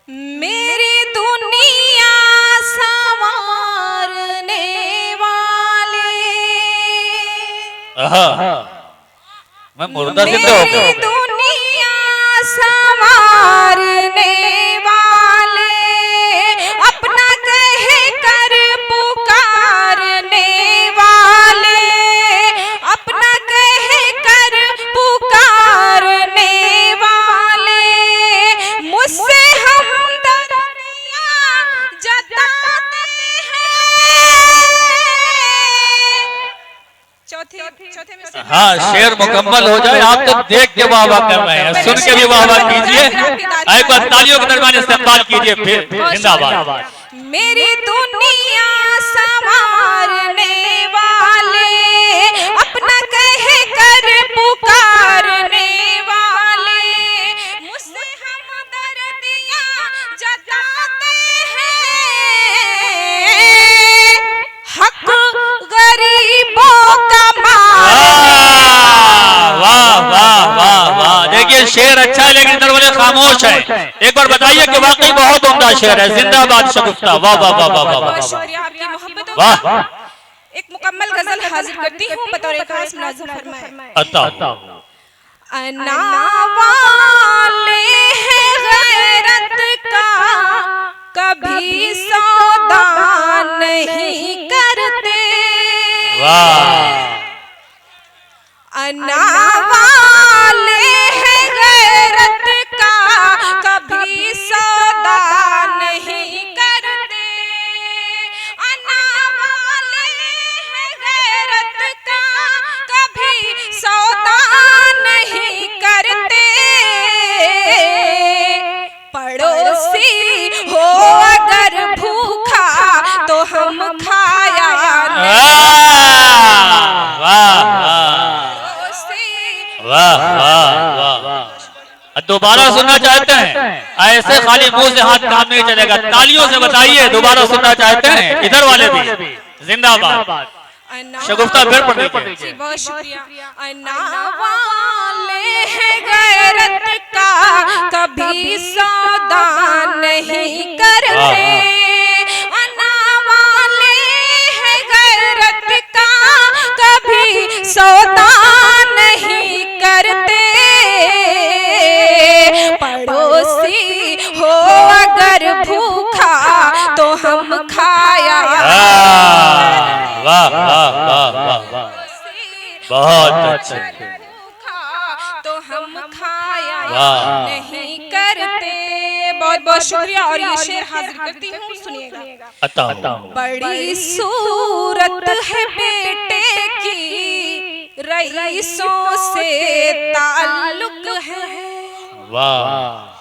मेरी दुनिया संवारने वाले। मैं मुर्दा जिंदा हो गया। दुनिया संवारने वाले, अपना कह कर पुकारने वाले, अपना कह कर पुकारने वाले, मुझसे हमदर्दियां जताते हैं। चौथे में हाँ, शेर मुकम्मल हो जाए। आप तो देख के वाह वाह कर रहे हैं, सुन के भी वाह वाह कीजिए। एक बार तालियों के दरमियान इस्तेमाल कीजिए। फिर जिंदाबाद। मेरी दुनिया संवारने वाले, अपना कह कर पुकारने वाले, मुझसे हमदर्दियां जताते हैं। हक गरीबों का देखिए शेर अच्छा है लेकिन इधर वाले खामोश है। एक बार बताइए कि वाकई बहुत उम्दा शेर है। जिंदाबाद शगुफ्ता। वाह वाह वाह वाह वाह वाह। एक मुकम्मल गजल हाजिर करती हूँ बतौर खास मुलाज़िम फरमाए। अना वाले हैं गैरत का कभी सौदा नहीं करते। अना वाले हैं गैरत का कभी सौदा नहीं करते। अना वाले हैं गैरत का कभी सौदा नहीं करते। पड़ोसी हो अगर भूखा तो हम खाया दोबारा सुनना चाहते हैं? ऐसे खाली मुंह से हाथ काम नहीं चलेगा। तालियों से बताइए दोबारा सुनना चाहते हैं? इधर वाले भी जिंदाबाद। शगुफ्ता फिर पढ़ लीजिए। बहुत शुक्रिया। अना वाले हैं गैरत का कभी सौदा नहीं करते। अना वाले हैं गैरत का कभी सौदा नहीं करते। पड़ोसी हो अगर भूखा तो हम खाया। वाह वाह वाह वाह, बहुत अच्छा। भूखा तो हम खाया नहीं करते। बहुत बहुत शुक्रिया। और ये शेर हाजिर करती हूँ, सुनिएगा। बड़ी सूरत है बेटे की, रईसों से ताल्लुक है। वाह।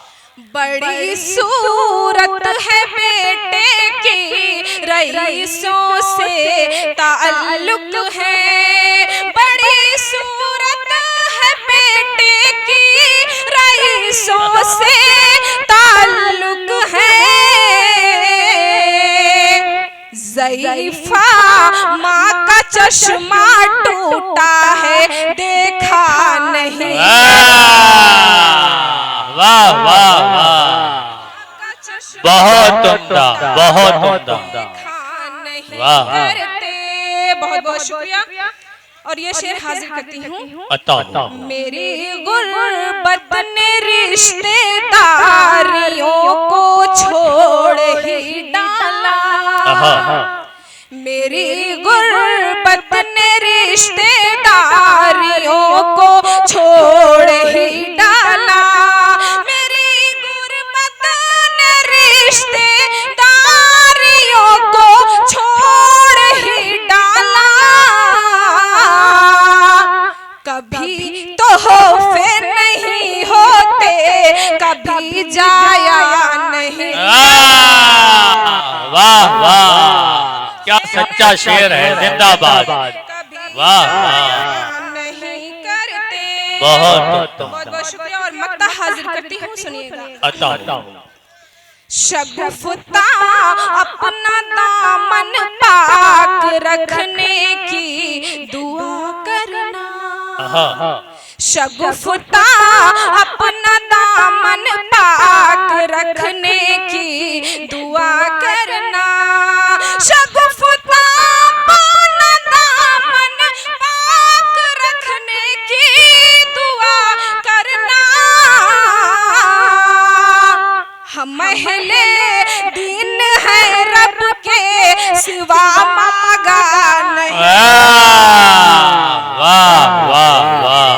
बड़ी सूरत है बेटे की, रईसों से ताल्लुक है। बड़ी सूरत है बेटे की, रईसों से ताल्लुक है। ज़ईफ़ा माँ का चश्मा टूटा है देखा नहीं। वाह वाह वाह, बहुत उम्दा, बहुत उम्दा। वाह, बहुत बहुत शुक्रिया। और ये शेर हाजिर करती हूँ। मेरी गुर्बत ने रिश्तेदारियों को छोड़ ही डाला। मेरी गुर्बत ने रिश्तेदारियों को छोड़ ही डाला। मेरी गुर्बत ने रिश्तेदारियों को छोड़ ही डाला। कभी तोहफे नहीं होते, कभी जाया नहीं। वाह वाह, क्या सच्चा शेर है। जिंदाबाद। वाह नहीं करते। बहुत बहुत शुक्रिया। और मक्ता हाजिर करती हूँ, सुनिएगा। शगुफ्ता अपना दामन पाक रखने की दुआ करना। शगुफ्ता अपना दामन पाक रखने हम अहले दीन है रब के सिवा मांगा नहीं। वाह वाह वाह,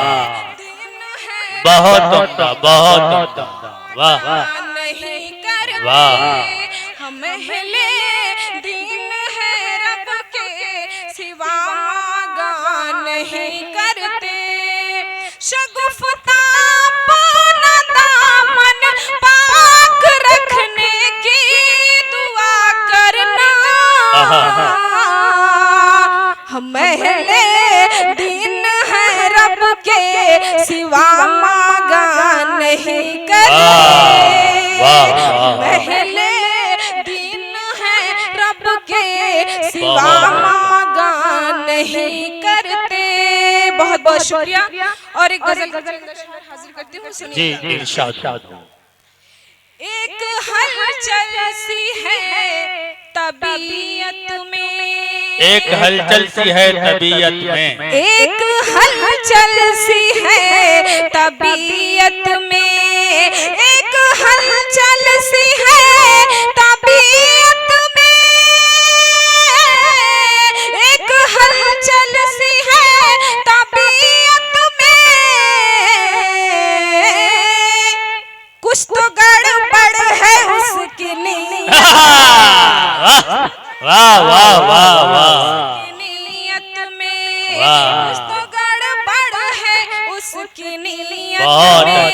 बहुत उम्दा, बहुत उम्दा, वाह नहीं करते वाह। हम अहले दीन है रब के सिवा मांगा नहीं करते। शगुफ्ता अपना दामन पाक रखने की दुआ करना। हम अहले दीन है रब के सिवा मांगा नहीं करते। हम अहले दीन है रब के सिवा मांगा नहीं करते। बहुत बहुत शुक्रिया। और एक गजल हाजिर करती हूँ, सुनिए। जी इरशाद। एक हलचल सी है तबीयत में, एक हलचल सी है तबीयत में, एक हलचल सी है तबीयत में, एक हलचल सी है तबीयत में, एक हलचल सी है तबीयत में। कुछ तो गड़बड़ है उसकी नीयत, वाह वाह वाह वाह, नीयत में वाह। कुछ तो गड़बड़ है उसकी नीयत बहुत में।